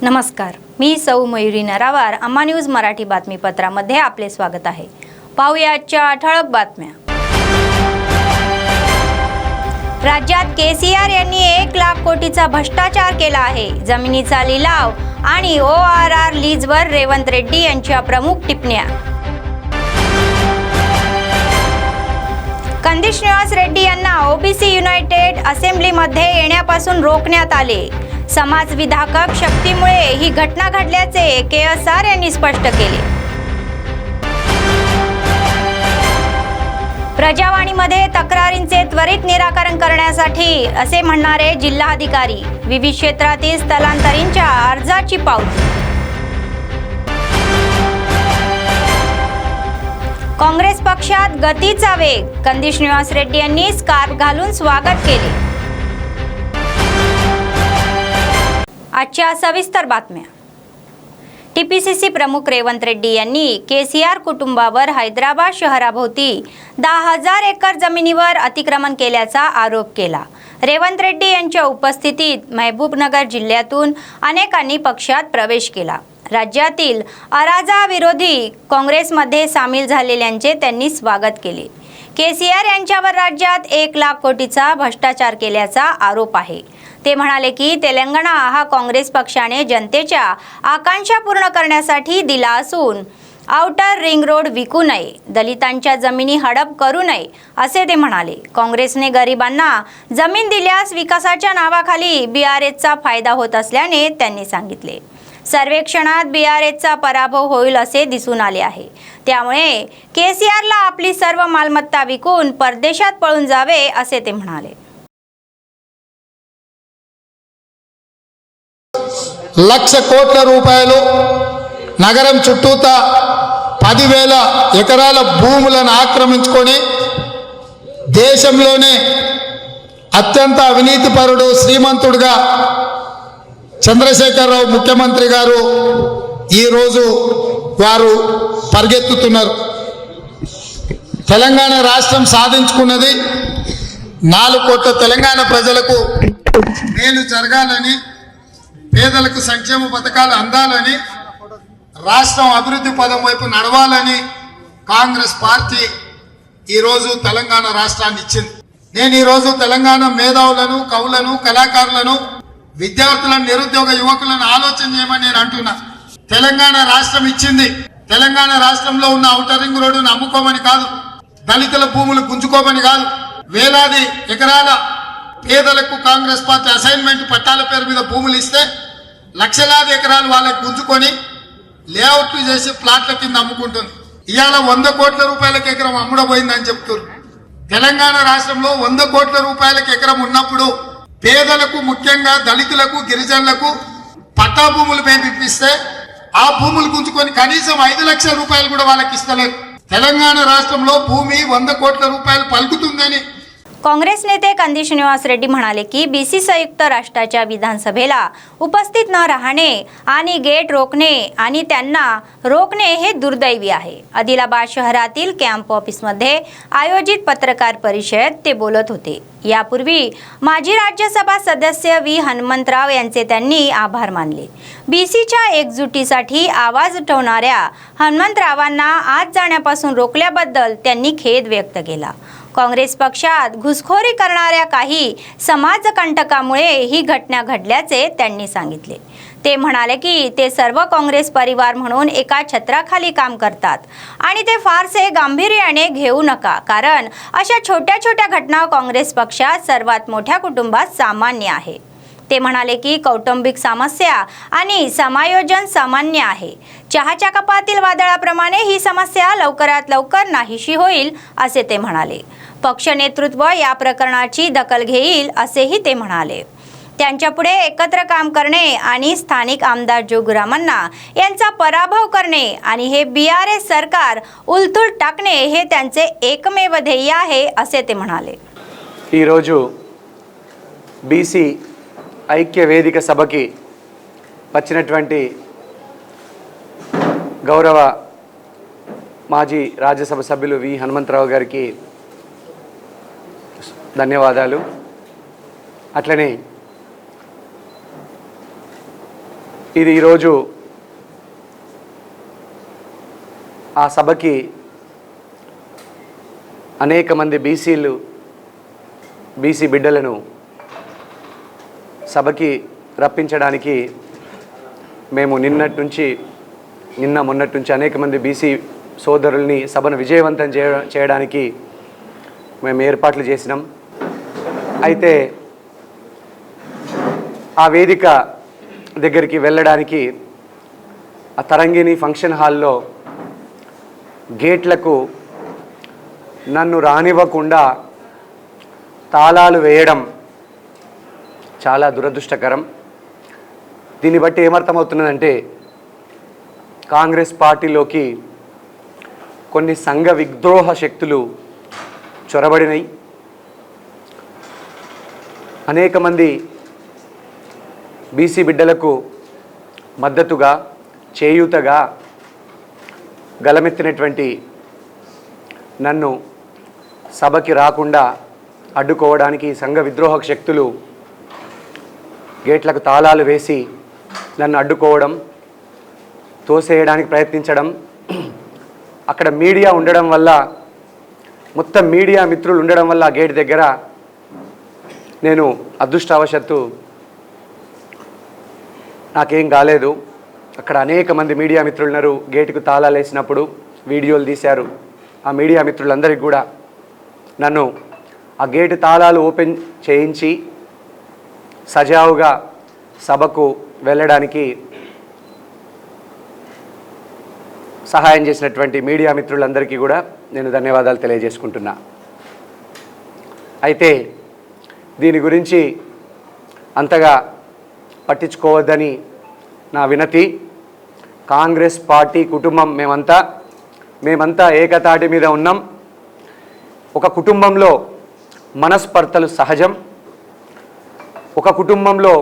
नमस्कार, मी सौ मयुरी नरावार. अम्मा न्यूज मराठी बातमीपत्रामध्ये आपले स्वागत आहे. पाहूया आजच्या ठळक बातम्या. राज्यात केसीआर यांनी 1 लाख कोटीचा भ्रष्टाचार केला आहे. जमिनीचा लिलाव आणि ORR लीजवर रेवंत रेड्डी यांच्या प्रमुख टिप्पण्या. कंदी श्रीनिवास रेड्डी यांना ओबीसी युनायटेड असेंब्लीमध्ये येण्यापासून रोखण्यात आले. समाजविधायक शक्तीमुळे ही घटना घडल्याचे KSR यांनी स्पष्ट केले. प्रजावाणीमध्ये तक्रारींचे त्वरित निराकरण करण्यासाठी असे म्हणणारे जिल्हाधिकारी. विविध क्षेत्रातील स्थलांतरींच्या अर्जाची पावती. काँग्रेस पक्षात गतीचा वेग. कंदी श्रीनिवास रेड्डी यांनी स्कार्फ घालून स्वागत केले. आजच्या सविस्तर बातम्या. TPCC प्रमुख रेवंत रेड्डी यांनी KCR कुटुंबावर हैदराबाद शहराभोवती 10,000 एकर जमिनीवर अतिक्रमण केल्याचा आरोप केला. रेवंत रेड्डी यांच्या उपस्थितीत महबूबनगर जिल्ह्यातून अनेकांनी पक्षात प्रवेश केला. राज्यातील अराजकताविरोधी काँग्रेसमध्ये सामील झालेल्यांचे त्यांनी स्वागत केले. KCR यांच्यावर राज्यात 1 लाख कोटीचा भ्रष्टाचार केल्याचा आरोप आहे. ते म्हणाले की तेलंगणा हा काँग्रेस पक्षाने जनतेच्या आकांक्षा पूर्ण करण्यासाठी दिला असून आउटर रिंग रोड विकू नये, दलितांच्या जमिनी हडप करू नये असे ते म्हणाले. काँग्रेसने गरिबांना जमीन दिल्यास विकासाच्या नावाखाली BRSचा फायदा होत असल्याने त्यांनी सांगितले. सर्वेक्षणात BRSचा पराभव होईल असे दिसून आले आहे. त्यामुळे KCRला आपली सर्व मालमत्ता विकून परदेशात पळून जावे असे ते म्हणाले. లక్ష కోట్ల రూపాయలు నగరం చుట్టూతా 10,000 ఎకరాల భూములను ఆక్రమించుకొని దేశంలోనే అత్యంత అవినీతిపరుడు శ్రీమంతుడుగా చంద్రశేఖరరావు ముఖ్యమంత్రి గారు ఈరోజు వారు పరిగెత్తుతున్నారు. తెలంగాణ రాష్ట్రం సాధించుకున్నది 4 కోట్ల తెలంగాణ ప్రజలకు మేలు జరగాలని, పేదలకు సంక్షేమ పథకాలు అందాలని, రాష్ట్రం అభివృద్ధి పదం వైపు నడవాలని కాంగ్రెస్ పార్టీ ఈరోజు తెలంగాణ రాష్ట్రాన్ని ఇచ్చింది. నేను ఈరోజు తెలంగాణ మేధావులను, కవులను, కళాకారులను, విద్యార్థులను, నిరుద్యోగ యువకులను ఆలోచన చేయమని నేను అంటున్నా. తెలంగాణ రాష్ట్రం ఇచ్చింది. తెలంగాణ రాష్ట్రంలో ఉన్న ఔటర్ రింగ్ రోడ్డును అమ్ముకోమని కాదు, దళితుల భూములు గుంజుకోమని కాదు, వేలాది ఎకరాల పేదలకు కాంగ్రెస్ పార్టీ అసైన్మెంట్ పట్టాల పేరు మీద భూములు ఇస్తే లక్షలాది ఎకరాలు వాళ్ళకి గుంజుకొని లేఅవుట్లు చేసి ప్లాట్ల కింద అమ్ముకుంటుంది. ఇవాళ 100 కోట్ల రూపాయలకు ఎకరం అమ్ముడబోయిందని చెప్తున్నారు. తెలంగాణ రాష్ట్రంలో 100 కోట్ల రూపాయలకు ఎకరం ఉన్నప్పుడు పేదలకు, ముఖ్యంగా దళితులకు, గిరిజనులకు పట్టా భూములు మేపిస్తే ఆ భూములు గుంజుకొని కనీసం 5 లక్షల రూపాయలు కూడా వాళ్ళకి ఇస్తలేదు. తెలంగాణ రాష్ట్రంలో భూమి 100 కోట్ల రూపాయలు పలుకుతుందని काँग्रेस नेते कंदी श्रीनिवास रेड्डी म्हणाले की BC संयुक्त राष्ट्राच्या विधानसभेला उपस्थित न राहणे आणि गेट रोखणे आणि त्यांना रोखणे हे दुर्दैवी आहे. आदिलाबाद शहरातील कॅम्प ऑफिसमध्ये आयोजित पत्रकार परिषदेत ते बोलत होते. यापूर्वी माजी राज्यसभा सदस्य V हनुमंतराव यांचे त्यांनी आभार मानले. BCच्या एकजुटीसाठी आवाज उठवणाऱ्या हनुमंतरावांना आज जाण्यापासून रोखल्याबद्दल त्यांनी खेद व्यक्त केला. काँग्रेस पक्षात घुसखोरी करणाऱ्या काही समाजकंटकामुळे ही घटना घडल्याचे त्यांनी सांगितले. ते म्हणाले की ते सर्व काँग्रेस परिवार म्हणून एका छत्राखाली काम करतात आणि ते फारसे गांभीर्याने घेऊ नका, कारण अशा छोट्या छोट्या घटना काँग्रेस पक्षात सर्वात मोठ्या कुटुंबात सामान्य आहे. ते म्हणाले की कौटुंबिक समस्या आणि समायोजन सामान्य आहे. चहाच्या कपातील वादळाप्रमाणे ही समस्या लवकरात लवकर नाहीशी होईल असे ते म्हणाले. पक्ष नेतृत्व या प्रकरणाची दखल घेईल असेही ते म्हणाले. त्यांच्यापुढे एकत्र काम करणे आणि स्थानिक आमदार जोगुरामन्ना यांचा पराभव करणे आणि हे BRS सरकार उलथून टाकणे हे त्यांचे एकमेव ध्येय आहे असे ते म्हणाले. ఈ రోజు BC ఐక్య వేదిక సభకి వచ్చినటువంటి గౌరవ మాజీ రాజ్యసభ సభ్యులు V హనుమంతరావు గారికి ధన్యవాదాలు. అట్లనే ఇది ఈరోజు ఆ సభకి అనేక మంది బీసీ బిడ్డలను సభకి రప్పించడానికి మేము నిన్న మొన్నటి నుంచి అనేక మంది బీసీ సోదరుల్ని సభను విజయవంతం చేయడానికి మేము ఏర్పాట్లు చేసినాం. అయితే ఆ వేదిక దగ్గరికి వెళ్ళడానికి ఆ తరంగిణి ఫంక్షన్ హాల్లో గేట్లకు నన్ను రానివ్వకుండా తాళాలు వేయడం చాలా దురదృష్టకరం. దీన్ని బట్టి ఏమర్థమవుతున్నదంటే కాంగ్రెస్ పార్టీలోకి కొన్ని సంఘ విద్రోహ శక్తులు చొరబడినాయి. అనేక మంది బీసీ బిడ్డలకు మద్దతుగా చేయూతగా గలమెత్తినటువంటి నన్ను సభకి రాకుండా అడ్డుకోవడానికి సంఘ విద్రోహ శక్తులు గేట్లకు తాళాలు వేసి నన్ను అడ్డుకోవడం, తోసేయడానికి ప్రయత్నించడం, అక్కడ మీడియా ఉండడం వల్ల, మొత్తం మీడియా మిత్రులు ఉండడం వల్ల గేట్ దగ్గర నేను అదృష్టవశాత్తు నాకేం కాలేదు. అక్కడ అనేక మంది మీడియా మిత్రులు ఉన్నారు. గేటుకు తాళాలు వేసినప్పుడు వీడియోలు తీశారు. ఆ మీడియా మిత్రులందరికీ కూడా నన్ను ఆ గేటు తాళాలు ఓపెన్ చేయించి సజావుగా సభకు వెళ్ళడానికి సహాయం చేసినటువంటి మీడియా మిత్రులందరికీ కూడా నేను ధన్యవాదాలు తెలియజేసుకుంటున్నా. అయితే దీని గురించి అంతగా పట్టించుకోవద్దని నా వినతి. కాంగ్రెస్ పార్టీ కుటుంబం మేమంతా ఏకతాటి మీద ఉన్నాం. ఒక కుటుంబంలో మనస్పర్ధలు సహజం. ఒక కుటుంబంలో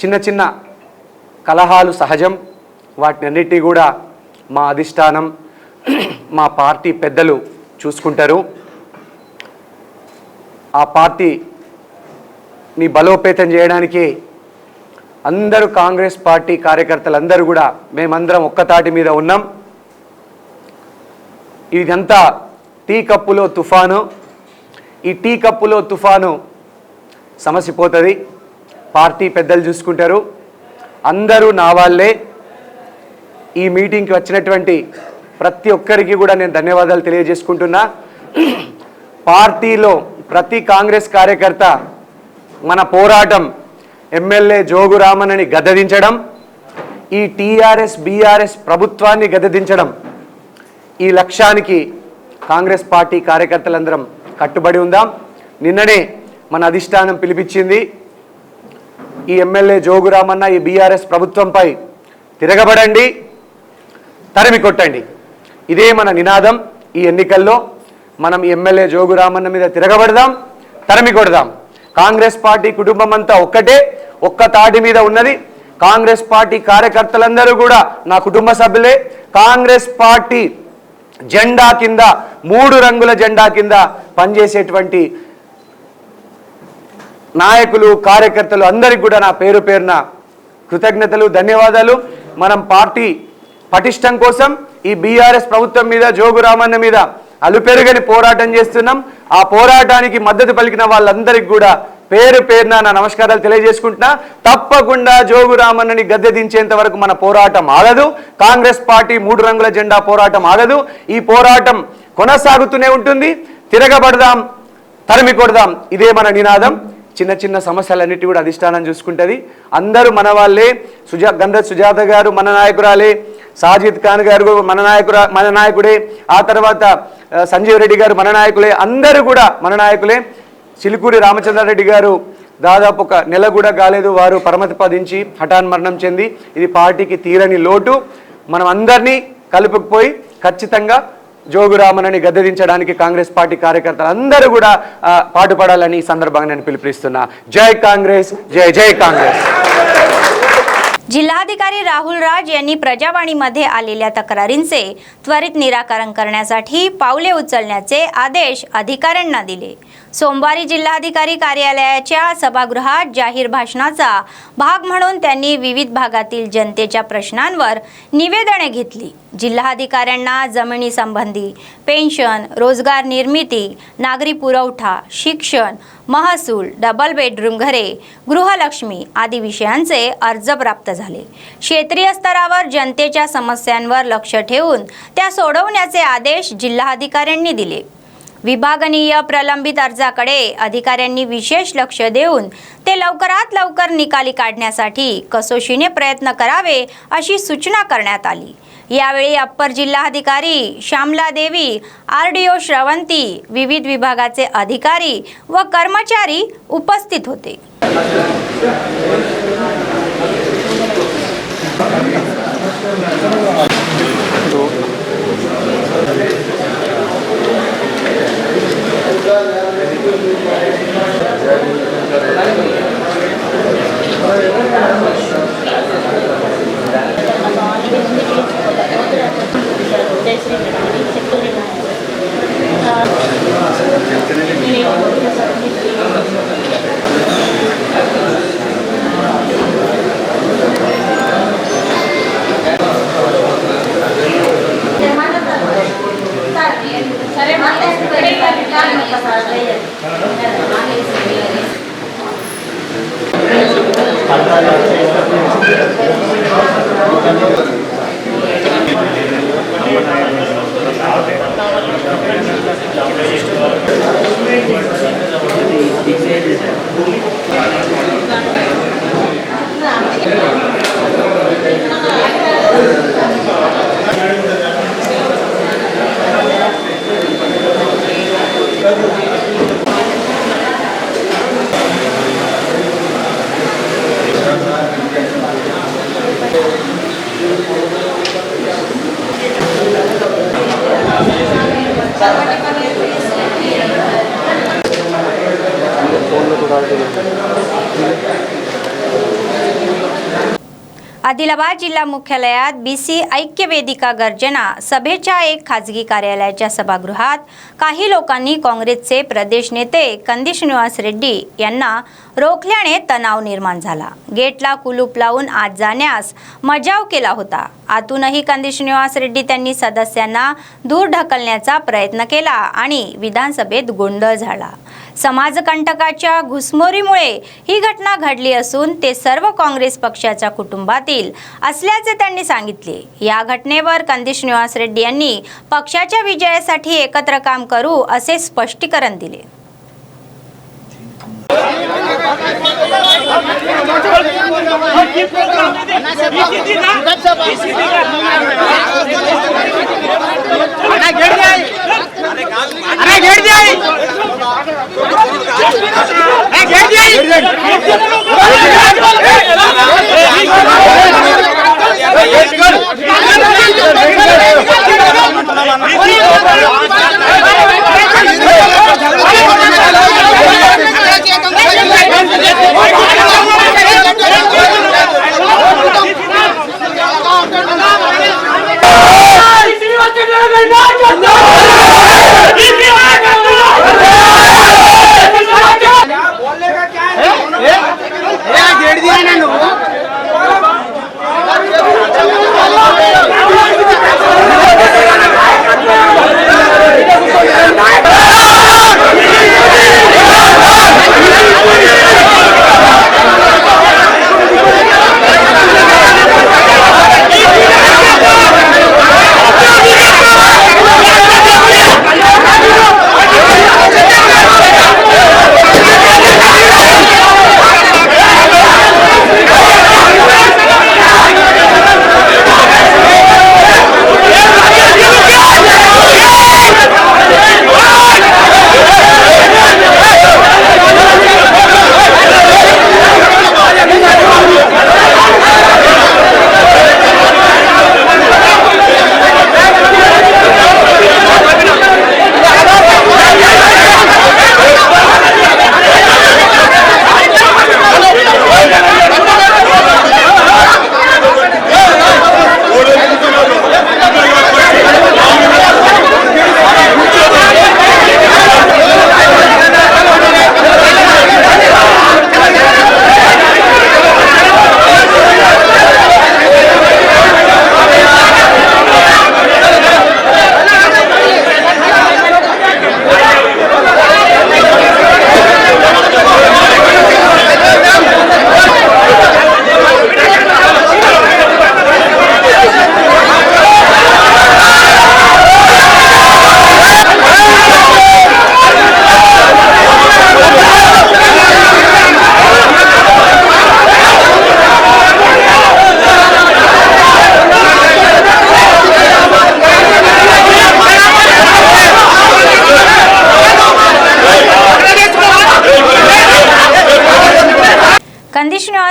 చిన్న చిన్న కలహాలు సహజం. వాటినన్నిటి కూడా మా అధిష్టానం, మా పార్టీ పెద్దలు చూసుకుంటారు. ఆ పార్టీని బలోపేతం చేయడానికి అందరూ కాంగ్రెస్ పార్టీ కార్యకర్తలందరూ కూడా మేమందరం ఒక్కతాటి మీద ఉన్నాం. ఇదంతా టీ కప్పులో తుఫాను. ఈ టీ కప్పులో తుఫాను సమసిపోతుంది. పార్టీ పెద్దలు చూసుకుంటారు. అందరూ నా వాళ్ళే. ఈ మీటింగ్కి వచ్చినటువంటి ప్రతి ఒక్కరికి కూడా నేను ధన్యవాదాలు తెలియజేసుకుంటున్నా. పార్టీలో ప్రతి కాంగ్రెస్ కార్యకర్త మన పోరాటం ఎమ్మెల్యే జోగు రామన్నని గద్దదించడం, ఈ టీఆర్ఎస్ బీఆర్ఎస్ ప్రభుత్వాన్ని గద్దదించడం, ఈ లక్ష్యానికి కాంగ్రెస్ పార్టీ కార్యకర్తలందరం కట్టుబడి ఉందాం. నిన్ననే మన అధిష్టానం పిలిపించింది. ఈ ఎమ్మెల్యే జోగు రామన్న ఈ బీఆర్ఎస్ ప్రభుత్వంపై తిరగబడండి, తరిమి కొట్టండి. ఇదే మన నినాదం. ఈ ఎన్నికల్లో మనం ఈ ఎమ్మెల్యే జోగు రామన్న మీద తిరగబడదాం, తరిమి కొడదాం. కాంగ్రెస్ పార్టీ కుటుంబం అంతా ఒక్క తాటి మీద ఉన్నది. కాంగ్రెస్ పార్టీ కార్యకర్తలందరూ కూడా నా కుటుంబ సభ్యులే. కాంగ్రెస్ పార్టీ జెండా కింద, 3 రంగుల జెండా కింద పనిచేసేటువంటి నాయకులు, కార్యకర్తలు అందరికీ కూడా నా పేరు పేరున కృతజ్ఞతలు, ధన్యవాదాలు. మనం పార్టీ పటిష్టం కోసం ఈ బీఆర్ఎస్ ప్రభుత్వం మీద, జోగు రామన్న మీద అలుపెరుగని పోరాటం చేస్తున్నాం. ఆ పోరాటానికి మద్దతు పలికిన వాళ్ళందరికీ కూడా పేరు పేరున నా నమస్కారాలు తెలియజేసుకుంటున్నా. తప్పకుండా జోగు రామన్నని గద్దె దించేంత వరకు మన పోరాటం ఆగదు. కాంగ్రెస్ పార్టీ 3 రంగుల జెండా పోరాటం ఆగదు. ఈ పోరాటం కొనసాగుతూనే ఉంటుంది. తిరగబడదాం, తరిమి కొడదాం. ఇదే మన నినాదం. చిన్న చిన్న సమస్యలన్నిటి కూడా అధిష్టానం చూసుకుంటుంది. అందరూ మన వాళ్ళే. గంధ సుజాత గారు మన నాయకురాలే, సాజిద్ ఖాన్ గారు మన నాయకుడే, ఆ తర్వాత సంజీవ్ రెడ్డి గారు మన నాయకులే, అందరూ కూడా మన నాయకులే. చిలుకూరి రామచంద్రారెడ్డి గారు దాదాపు 1 నెల కూడా కాలేదు, వారు పరమతి పదించి హఠాన్మరణం చెంది. ఇది పార్టీకి తీరని లోటు. మనం అందరినీ కలుపుకుపోయి ఖచ్చితంగా జోగు రామన్నని గద్దెదించడానికి కాంగ్రెస్ పార్టీ కార్యకర్తలు అందరూ కూడా పాటుపడాలని ఈ సందర్భంగా నేను పిలుపునిస్తున్నా. జై కాంగ్రెస్, జై జై కాంగ్రెస్. जिल्हाधिकारी राहुल राज यांनी प्रजावाणीमध्ये आलेल्या तक्रारींचे त्वरित निराकरण करण्यासाठी पावले उचलण्याचे आदेश अधिकाऱ्यांना दिले। सोमवारी जिल्हाधिकारी कार्यालयाच्या सभागृहात जाहीर भाषणाचा भाग म्हणून त्यांनी विविध भागातील जनतेच्या प्रश्नांवर निवेदने घेतली। जिल्हाधिकाऱ्यांना जमिनी संबंधी, पेन्शन, रोजगार निर्मिती, नागरी पुरवठा, शिक्षण, महसूल, डबल बेडरूम घरे, गृहलक्ष्मी आदी विषयांचे अर्ज प्राप्त झाले। क्षेत्रीय स्तरावर जनतेच्या समस्यांवर लक्ष ठेवून त्या सोडवण्याचे आदेश जिल्हाधिकाऱ्यांनी दिले। विभागनीय प्रलंबित अर्जाकडे अधिकाऱ्यांनी विशेष लक्ष देऊन ते लवकरात लवकर निकाली काढण्यासाठी कसोशीने प्रयत्न करावे अशी सूचना करण्यात आली। यावेळी अप्पर जिल्हाधिकारी श्यामला देवी, आरडीओ श्रवंती, विविध विभागाचे अधिकारी व कर्मचारी उपस्थित होते। आदिलाबाद जिल्हा मुख्यालयात बीसी ऐक्य वेदिका गर्जना सभेच्या एक खाजगी कार्यालयाच्या सभागृहात काही लोकांनी काँग्रेसचे प्रदेश नेते कंदी श्रीनिवास रेड्डी यांना रोखल्याने तणाव निर्माण झाला। गेटला कुलूप लावून आत जाण्यास मजाव केला होता। आतूनही कंदी श्रीनिवास रेड्डी त्यांनी सदस्यांना दूर ढकलण्याचा प्रयत्न केला आणि विधानसभेत गोंधळ झाला। समाजकंटकाच्या घुसमोरीमुळे ही घटना घडली असून ते सर्व काँग्रेस पक्षाच्या कुटुंबातील असल्याचे त्यांनी सांगितले। या घटनेवर कंदी श्रीनिवास रेड्डी यांनी पक्षाच्या विजयासाठी एकत्र काम करू असे स्पष्टीकरण दिले।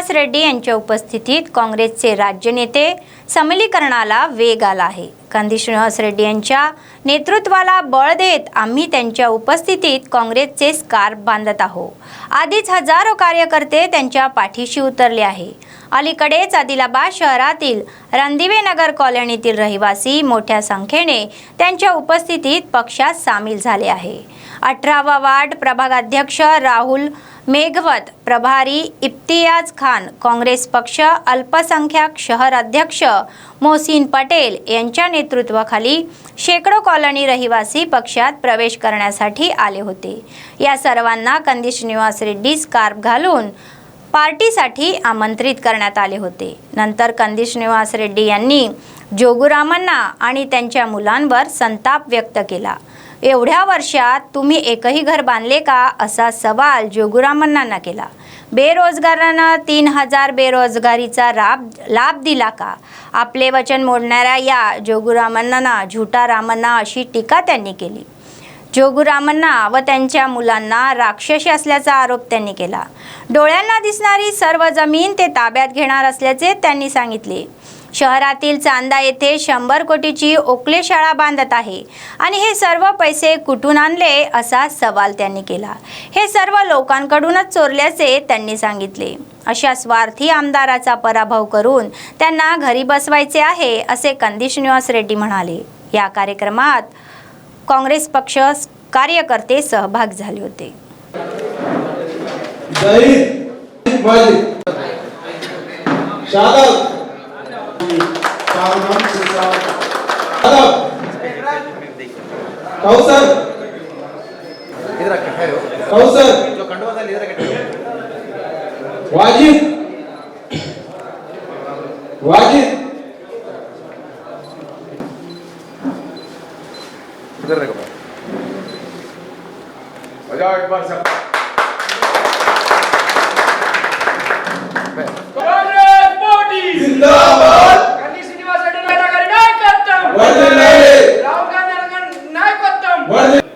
श्रीनिवास रेड्डी यांच्या उपस्थितीत काँग्रेसचे राज्य नेते समलीकरणाला वेग आला आहे. कंदी श्रीनिवास रेड्डी यांच्या नेतृत्वाला बळ देत आम्ही त्यांच्या उपस्थितीत काँग्रेसचे स्कार्फ बांधत आहोत. आधीच हजारो कार्यकर्ते त्यांच्या पाठीशी उतरले आहे. अलीकडेच आदिलाबाद शहरातील रणदिवे नगर कॉलनीतील रहिवासी मोठ्या संख्येने त्यांच्या उपस्थितीत पक्षात सामील झाले आहे. 18वा वार्ड प्रभागाध्यक्ष राहुल मेघवत, प्रभारी इम्तियाज खान, काँग्रेस पक्ष अल्पसंख्याक शहर अध्यक्ष मोहसिन पटेल यांच्या नेतृत्वाखाली शेकडो कॉलनी रहिवासी पक्षात प्रवेश करण्यासाठी आले होते. या सर्वांना कंदी श्रीनिवास रेड्डी स्कार्फ घालून पार्टीसाठी आमंत्रित करण्यात आले होते. नंतर कंदी श्रीनिवास रेड्डी यांनी जोगुरामन्ना आणि त्यांच्या मुलांवर संताप व्यक्त केला. एवढ्या वर्षात तुम्ही एकही घर बांधले का, असा सवाल जोगुरामन्नांना केला. बेरोजगारांना 3000 बेरोजगारीचा लाभ दिला का? आपले वचन मोडणाऱ्या या जोगुरामन्नांना झुटा रामन्ना अशी टीका त्यांनी केली. जोगुरामन्ना व त्यांच्या मुलांना राक्षसी असल्याचा आरोप त्यांनी केला. डोळ्यांना दिसणारी सर्व जमीन ते ताब्यात घेणार असल्याचे त्यांनी सांगितले. शहरातील चांदा येथे 100 कोटीची ओकले शाळा बांधत आहे आणि हे सर्व पैसे कुठून आणले असा सवाल त्यांनी केला. हे सर्व लोकांकडूनच चोरल्याचे त्यांनी सांगितले. अशा स्वार्थी आमदाराचा पराभव करून त्यांना घरी बसवायचे आहे असे कंदी श्रीनिवास रेड्डी म्हणाले. या कार्यक्रमात काँग्रेस पक्ष कार्यकर्ते सहभागी झाले होते. जिंदाबाद कंदी श्रीनिवास रेड्डी नायकांनी नायकत्व वर्धिल्लाले राहुल गांधी नायकत्व वर्धिल्लाले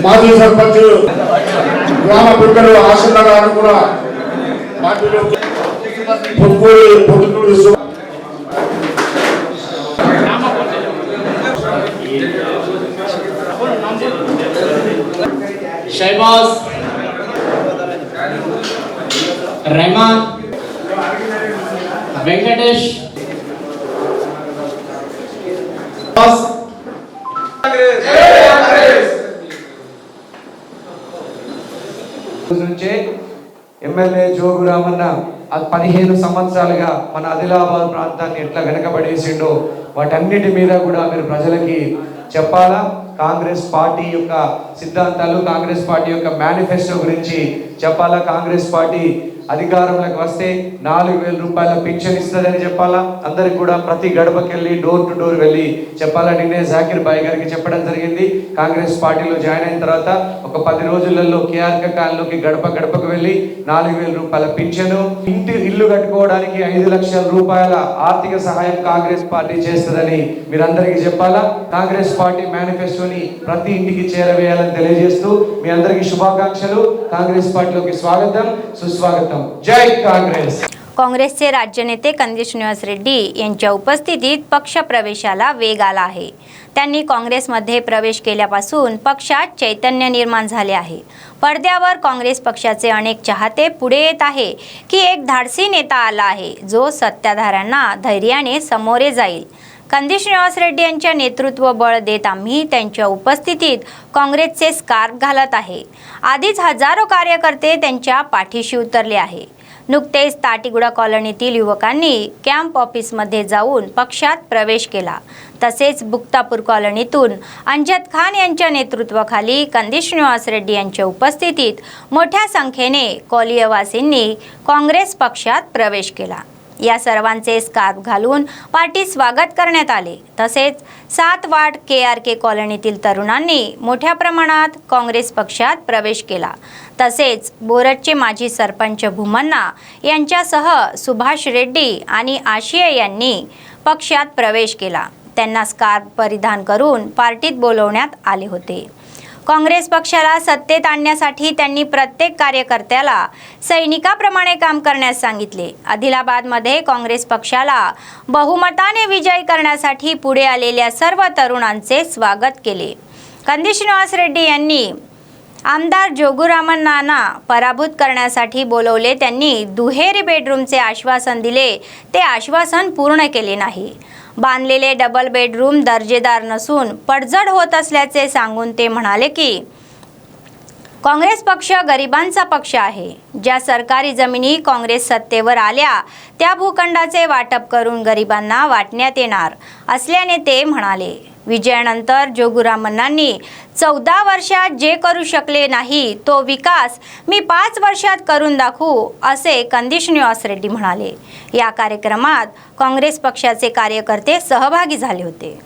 మాజీ సర్పంచ్ గ్రామ పెద్దలు ఆశల గారు కూడా పార్టీలో పొత్తులు शहबाज, रहमान, वेंकटेश, నుంచే ఎమ్మెల్యే జోగురామన్న 15 సంవత్సరాలుగా మన ఆదిలాబాద్ ప్రాంతాన్ని ఎట్లా వెనకబడేసిండో వాటన్నిటి మీద కూడా మీరు ప్రజలకి చెప్పాలా. కాంగ్రెస్ పార్టీ యొక్క సిద్ధాంతాలు, కాంగ్రెస్ పార్టీ యొక్క మేనిఫెస్టో గురించి చెప్పాలా. కాంగ్రెస్ పార్టీ అధికారంలోకి వస్తే 4000 రూపాయల పింఛన్ ఇస్తుందని చెప్పాలా. అందరికి కూడా ప్రతి గడపకి వెళ్ళి డోర్ టు డోర్ వెళ్ళి చెప్పాలా. నిన్నే జాకిర్ బాయ్ గారికి చెప్పడం జరిగింది. కాంగ్రెస్ పార్టీలో జాయిన్ అయిన తర్వాత ఒక 10 రోజులలో కేఆర్కే కాలనీలోకి గడప గడపకు వెళ్ళి 4000 రూపాయల పింఛను, ఇల్లు కట్టుకోవడానికి 5 లక్షల రూపాయల ఆర్థిక సహాయం కాంగ్రెస్ పార్టీ చేస్తుందని మీరందరికీ చెప్పాలా. కాంగ్రెస్ పార్టీ మేనిఫెస్టోని ప్రతి इंटिकी చేరవేయాలని తెలియజేస్తూ మీ అందరికీ శుభాకాంక్షలు. కాంగ్రెస్ పార్టీలోకి స్వాగతం, సుస్వాగతం. जय काँग्रेस. काँग्रेसचे राज्य नेते कंदी श्रीनिवास रेड्डी यांच्या उपस्थितीत पक्ष प्रवेशाला वेग आला आहे. त्यांनी काँग्रेसमध्ये प्रवेश केल्यापासून पक्षात चैतन्य निर्माण झाले आहे. पडद्यावर काँग्रेस पक्षाचे अनेक चाहते पुढे येत आहे की एक धाडसी नेता आला आहे जो सत्ताधाऱ्यांना धैर्याने सामोरे जाईल. कंदी श्रीनिवास रेड्डी यांच्या नेतृत्व बळ देत आम्ही त्यांच्या उपस्थितीत काँग्रेसचे स्कार्फ घालत आहे. आधीच हजारो कार्यकर्ते त्यांच्या पाठीशी उतरले आहे. नुकतेच ताटीगुडा कॉलनीतील युवकांनी कॅम्प ऑफिसमध्ये जाऊन पक्षात प्रवेश केला. तसेच बुक्तापूर कॉलनीतून अंजद खान यांच्या नेतृत्वाखाली कंदी श्रीनिवास रेड्डी यांच्या उपस्थितीत मोठ्या संख्येने कोलियवासींनी काँग्रेस पक्षात प्रवेश केला. या सर्वांचे स्कार्फ घालून पार्टी स्वागत करण्यात आले. तसेच 7 वार्ड केआरके कॉलनीतील तरुणांनी मोठ्या प्रमाणात काँग्रेस पक्षात प्रवेश केला. तसेच बोरटचे माजी सरपंच भूमन्ना यांच्यासह सुभाष रेड्डी आणि आशिया यांनी पक्षात प्रवेश केला. त्यांना स्कार्फ परिधान करून पार्टीत बोलवण्यात आले होते. काँग्रेस पक्षाला सत्तेत आणण्यासाठी त्यांनी प्रत्येक कार्यकर्त्याला सैनिकाप्रमाणे काम करण्यास सांगितले. आदिलाबादमध्ये काँग्रेस पक्षाला बहुमताने विजयी करण्यासाठी पुढे आलेल्या सर्व तरुणांचे स्वागत केले. कंदी श्रीनिवास रेड्डी यांनी आमदार जोगुरामन्नांना पराभूत करण्यासाठी बोलवले. त्यांनी दुहेरी बेडरूमचे आश्वासन दिले, ते आश्वासन पूर्ण केले नाही. बांधलेले डबल बेडरूम दर्जेदार नसून पडझड होत असल्याचे सांगून ते म्हणाले की काँग्रेस पक्ष गरिबांचा पक्ष आहे. ज्या सरकारी जमिनी काँग्रेस सत्तेवर आल्या त्या भूखंडाचे वाटप करून गरिबांना वाटण्यात येणार असल्याने ते म्हणाले. विजयानंतर जोगुरामन्नांनी 14 वर्षात जे करू शकले नाही तो विकास मी 5 वर्षात करून दाखवू असे कंदी श्रीनिवास रेड्डी म्हणाले. या कार्यक्रमात काँग्रेस पक्षाचे कार्यकर्ते सहभागी झाले होते.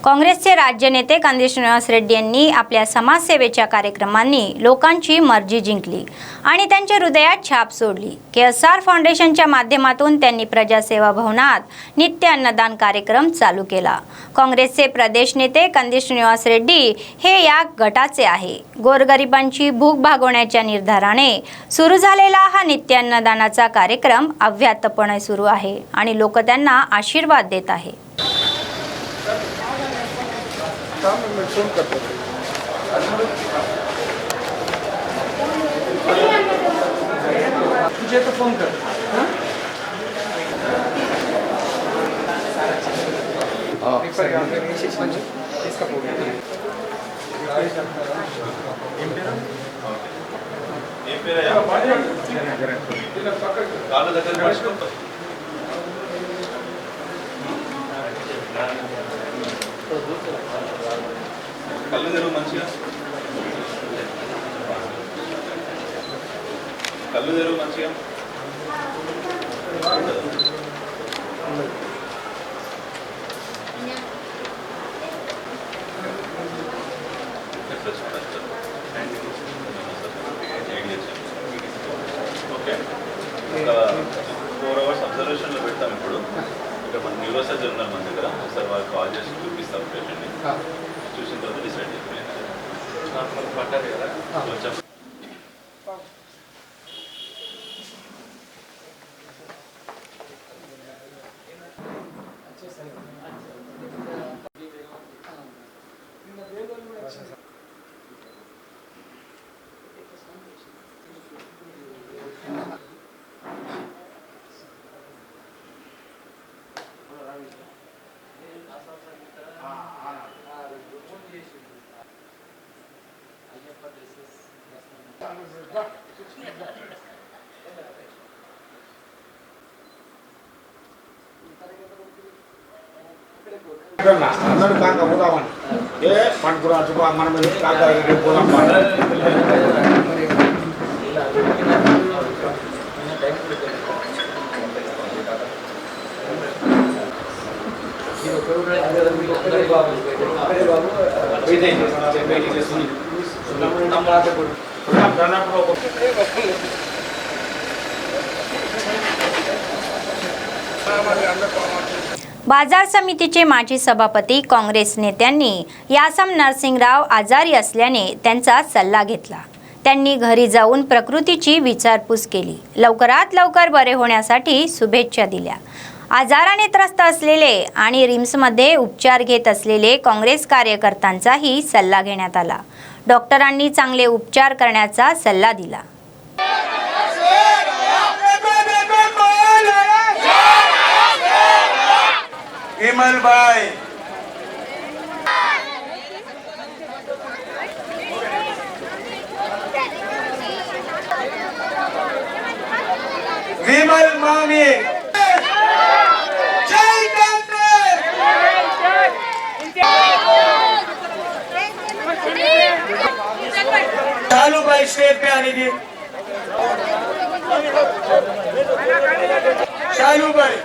काँग्रेसचे राज्य नेते कंदी श्रीनिवास रेड्डी यांनी आपल्या समाजसेवेच्या कार्यक्रमांनी लोकांची मर्जी जिंकली आणि त्यांच्या हृदयात छाप सोडली. KSR फाउंडेशनच्या माध्यमातून त्यांनी प्रजासेवा भवनात नित्य अन्नदान कार्यक्रम चालू केला. काँग्रेसचे प्रदेश नेते कंदी श्रीनिवास रेड्डी हे या गटाचे आहे. गोरगरिबांची भूक भागवण्याच्या निर्धाराने सुरू झालेला हा नित्य अन्नदानाचा कार्यक्रम अव्याहतपणे सुरू आहे आणि लोक त्यांना आशीर्वाद देत आहेत. तुझे तो फोन कर. కళ్ళు తెరువు మంచిగా కళ్ళు తెరువు మంచిగా ఓకే 4 hours అబ్జర్వేషన్లో పెడతాం. ఇప్పుడు ఇక్కడ మన న్యూరోసర్జన్ ఉన్నారు మన దగ్గర. ఒకసారి వాళ్ళు కాల్ చేసి చూపిస్తాం పేషెంట్ని. చూసిన తర్వాత డిసైడ్ అయిపోయింది. నార్మల్ పట్టారు కదా కొంచెం అందరూ కాక పోదామని ఏ పండుకురా చుపా మనం కాక పోదాం बाजार समितीचे माजी सभापती काँग्रेस नेत्यांनी यासम नरसिंगराव आजारी असल्याने त्यांचा सल्ला घेतला। त्यांनी घरी जाऊन प्रकृतीची विचारपूस केली। लवकरात लवकर बरे होण्यासाठी शुभेच्छा दिल्या। आजाराने त्रस्त असलेले आणि रिम्समध्ये उपचार घेत असलेले काँग्रेस कार्यकर्त्यांचाही सल्ला घेण्यात आला। डॉक्टरांनी चांगले उपचार करण्याचा सल्ला दिला। विमल भाई विमल मामी जय कांग्रेस चालू भाई स्टेज पे आने की चालू भाई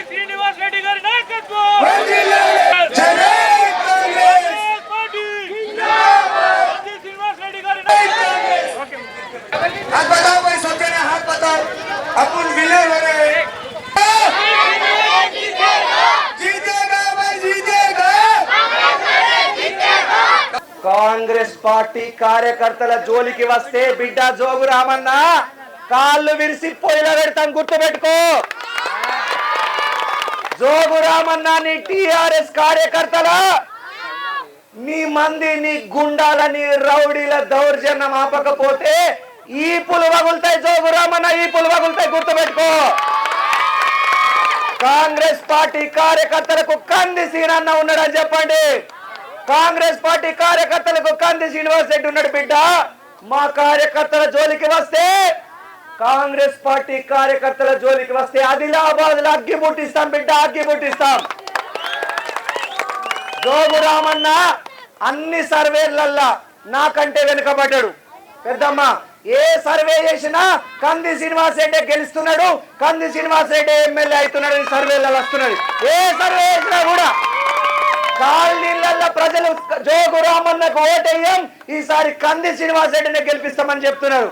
శ్రీనివాస్ రెడ్డి గారి నాయకత్వం శ్రీనివాస్ రెడ్డి గారి हाथ बताओ भाई सब जने हाथ बताओ अपन विले हो रहे जीतेगा भाई जीतेगा కాంగ్రెస్ పార్టీ కార్యకర్తల జోలికి వస్తే బిడ్డ జోగు రామన్న కాళ్ళు విరిసి పొయ్యిలో పెడతాం, గుర్తుపెట్టుకో। జోగు రామన్న నీ టిఆర్ఎస్ కార్యకర్తల నీ మంది నీ గుండాలని రౌడీల దౌర్జన్యం ఆపకపోతే ఈ పులు వగులుతాయి। జోగు రామన్న ఈ పులు వగులుతాయి, గుర్తుపెట్టుకో। కాంగ్రెస్ పార్టీ కార్యకర్తలకు కంది సీనన్న ఉన్నాడని చెప్పండి। కాంగ్రెస్ పార్టీ కార్యకర్తలకు కంది శ్రీనివాస్ రెడ్డి ఉన్నాడు బిడ్డ। మా కార్యకర్తల జోలికి వస్తే, కాంగ్రెస్ పార్టీ కార్యకర్తల జోలికి వస్తే ఆదిలాబాద్ లో అగ్గి పుట్టిస్తాం బిడ్డ, అగ్గి పుట్టిస్తాం। జోగు రామన్న అన్ని సర్వేలల్లా నాకంటే వెనుకబడ్డాడు పెద్దమ్మ। ఏ సర్వే చేసినా కంది శ్రీనివాస్ రెడ్డి గెలుస్తున్నాడు, కంది శ్రీనివాస్ రెడ్డి ఎమ్మెల్యే అవుతున్నాడు, ఈ సర్వేలలో వస్తున్నది। ఏ సర్వే చేసినా కూడా కాలనీలలో ప్రజలు జోగు రామన్నకు ఓటేయం, ఈసారి కంది శ్రీనివాస్ రెడ్డిని గెలిపిస్తామని చెప్తున్నారు।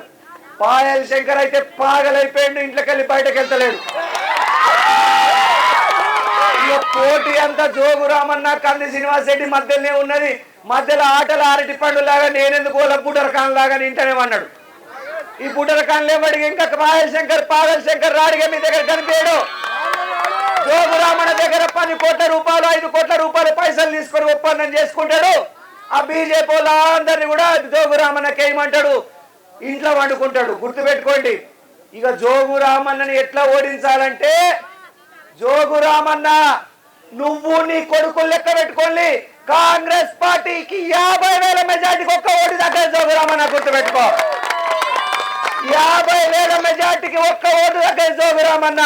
పాయల్ శంకర్ అయితే పాగలైపోయిండు, ఇంట్లోకి వెళ్ళి బయటకు వెళ్తలేడు। పోటీ అంతా జోగు రామన్న కంది శ్రీనివాస్ రెడ్డి మధ్యలోనే ఉన్నది। మధ్యలో ఆటలు ఆరటి పండు లాగా నేనెందుకు బుడరకాన్ లాగా నింటనేమన్నాడు। ఈ బుడరకాన్ లేబడికి ఇంకా పాయల్ శంకర్ రాడిగా మీ దగ్గర కనిపించాడు। జోగు రామన్న దగ్గర 10 కోట్ల రూపాయలు 5 కోట్ల రూపాయలు పైసలు తీసుకొని ఒప్పందం చేసుకుంటాడు। ఆ బీజేపీ వాళ్ళందరినీ కూడా జోగు రామన్నకి ఏమంటాడు, ఇంట్లో వండుకుంటాడు। గుర్తుపెట్టుకోండి, ఇక జోగు రామన్నని ఎట్లా ఓడించాలంటే, జోగు రామన్న నువ్వు నీ కొడుకులు లెక్క పెట్టుకోండి, కాంగ్రెస్ పార్టీకి 50,000 మెజార్టీకి ఒక్క ఓటు దగ్గర జోగు రామన్న, గుర్తుపెట్టుకో। 50,000 మెజార్టీకి ఒక్క ఓటు దగ్గర జోగు రామన్న।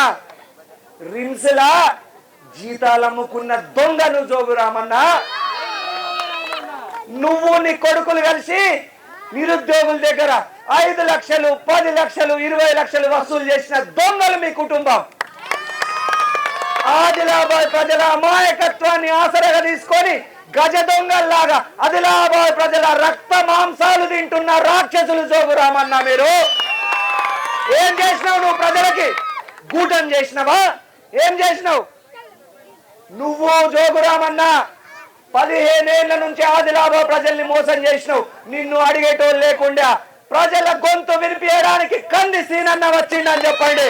రిమ్స్ లా జీతాలు అమ్ముకున్న దొంగ నువ్వు జోగు రామన్న। నువ్వు నీ కొడుకులు కలిసి నిరుద్యోగుల దగ్గర 5 లక్షలు 10 లక్షలు 20 లక్షలు వసూలు చేసిన దొంగలు మీ కుటుంబం। ఆదిలాబాద్ ప్రజల అమాయకత్వాన్ని ఆసరగా తీసుకొని గజ దొంగల్లాగా ఆదిలాబాద్ ప్రజల రక్త మాంసాలు తింటున్న రాక్షసులు జోగు రామన్న। మీరు ఏం చేసినావు? నువ్వు ప్రజలకి గూటం చేసినావా? ఏం చేసినావు నువ్వు జోగు రామన్న? 15 ఏళ్ల నుంచి ఆదిలాబాద్ ప్రజల్ని మోసం చేసినావు। నిన్ను అడిగేటోళ్ళు లేకుండా ప్రజల గొంతు వినిపించడానికి కంది సీనన్న వచ్చిండని చెప్పండి।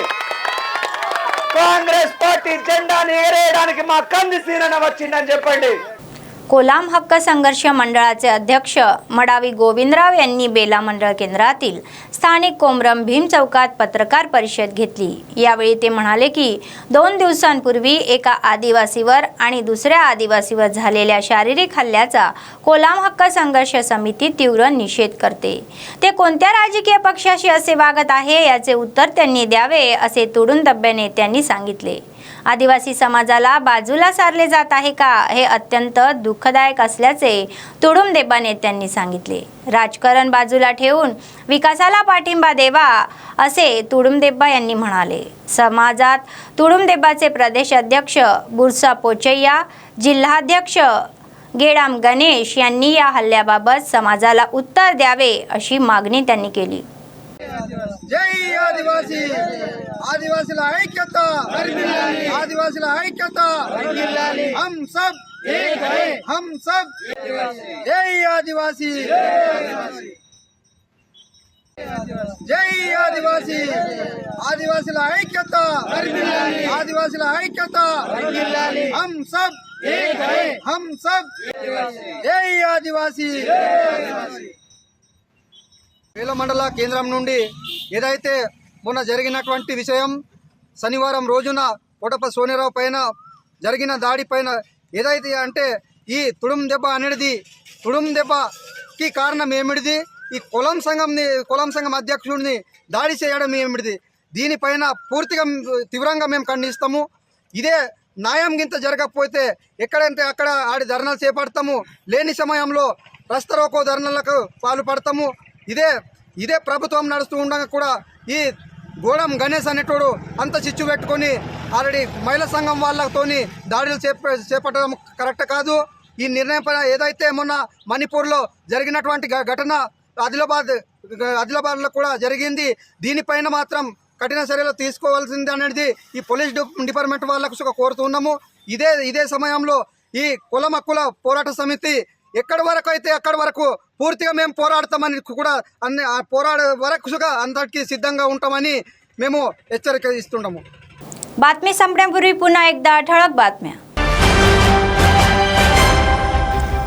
కాంగ్రెస్ పార్టీ జెండాని ఎగరేయడానికి మా కంది సీనన్న వచ్చిండని చెప్పండి। कोलाम हक्क संघर्ष मंडळाचे अध्यक्ष मडावी गोविंदराव यांनी बेला मंडळ केंद्रातील स्थानिक कोमरम भीम चौकात पत्रकार परिषद घेतली। यावेळी ते म्हणाले की 2 दिवसांपूर्वी एका आदिवासीवर आणि दुसऱ्या आदिवासीवर झालेल्या शारीरिक हल्ल्याचा कोलाम हक्क संघर्ष समिती तीव्र निषेध करते। ते कोणत्या राजकीय पक्षाशी असे वागत आहे याचे उत्तर त्यांनी द्यावे असे तुडुंबे नेत्यांनी सांगितले। आदिवासी समाजाला बाजूला सारले जात आहे का हे अत्यंत दुःखदायक असल्याचे तुडुंबे नेत्यांनी सांगितले। राजकारण बाजूला ठेवून विकासाला पाठिंबा देवा असे तुडुंबे यांनी म्हणाले। समाजात तुडुंबेचे प्रदेश अध्यक्ष बुरसा पोचैया, जिल्हाध्यक्ष गेडाम गणेश यांनी या हल्ल्याबाबत समाजाला उत्तर द्यावे अशी मागणी त्यांनी केली। जय आदिवासी, आदिवासीला ऐक्यता, आदिवासीला ऐक्यता, हम सब एक है, हम सब जय आदिवासी, जय आदिवासी, आदिवासीला ऐक्यता, आदिवासीला ऐक्यता, हम सब एक है, हम सब जय आदिवासी। వేల మండల కేంద్రం నుండి ఏదైతే మొన్న జరిగినటువంటి విషయం శనివారం రోజున కోటప్ప సోనిరావు పైన జరిగిన దాడి పైన ఏదైతే అంటే ఈ తుడుం దెబ్బ అనేది తుడుం దెబ్బకి కారణం ఏమిటిది, ఈ కులం సంఘం అధ్యక్షుడిని దాడి చేయడం ఏమిటిది, దీనిపైన పూర్తిగా తీవ్రంగా మేము ఖండిస్తాము। ఇదే న్యాయం గింత జరగకపోతే ఎక్కడంటే అక్కడ ఆడి ధర్నాలు చేపడతాము, లేని సమయంలో రస్తారోకో ధర్నాలకు పాల్పడతాము। ఇదే ప్రభుత్వం నడుస్తూ ఉండగా కూడా ఈ గోడం గణేష్ అనేటోడు అంత చిచ్చు పెట్టుకొని ఆల్రెడీ మహిళా సంఘం వాళ్ళతోని దాడులు చేపట్టడం కరెక్ట్ కాదు। ఈ నిర్ణయం పైన ఏదైతే మొన్న మణిపూర్లో జరిగినటువంటి ఘటన ఆదిలాబాద్లో కూడా జరిగింది, దీనిపైన మాత్రం కఠిన చర్యలు తీసుకోవాల్సింది అనేది ఈ పోలీస్ డిపార్ట్మెంట్ వాళ్ళకు కోరుతున్నాము। ఇదే సమయంలో ఈ కుల హక్కుల పోరాట సమితి ఎక్కడి వరకు అయితే అక్కడి వరకు పూర్తిగా మేము పోరాడతామని కూడా పోరాడే వరకు అందరికీ సిద్ధంగా ఉంటామని మేము హెచ్చరిక ఇస్తున్నాము। बातमी संपण्यापूर्वी पुन्हा एकदा ठळक बातम्या।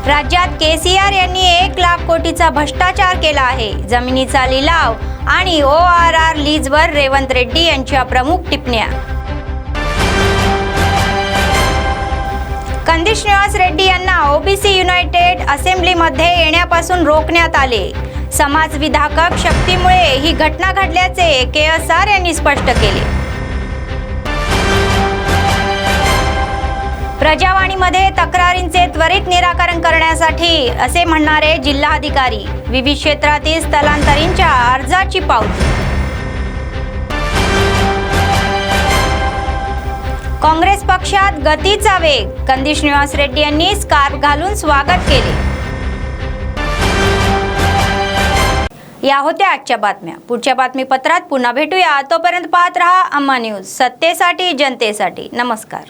राज्यात केसीआर यांनी 1 लाख कोटीचा भ्रष्टाचार केला आहे। जमिनीचा लिलाव आणि ORR लीजवर रेवंत रेड्डी यांच्या प्रमुख टिप्पण्या। कंदी श्रीनिवास रेड्डी यांना ओबीसी युनायटेड असेंब्लीमध्ये येण्यापासून रोखण्यात आले। समाज विधायक शक्तीमुळे ही घटना घडल्याचे केएसआर यांनी स्पष्ट केले। प्रजावाणीमध्ये तक्रारींचे त्वरित निराकरण करण्यासाठी असे म्हणणारे जिल्हाधिकारी, विविध क्षेत्रातील स्थलांतरींच्या अर्जाची पावती। काँग्रेस पक्षात गतीचा वेग, कंदी श्रीनिवास रेड्डी यांनी स्कार्फ घालून स्वागत केले। या होत्या आजच्या बातम्या। पुढच्या बातमीपत्रात पुन्हा भेटूया, तोपर्यंत पाहत रहा अम्मा न्यूज, सत्तेसाठी जनतेसाठी। नमस्कार।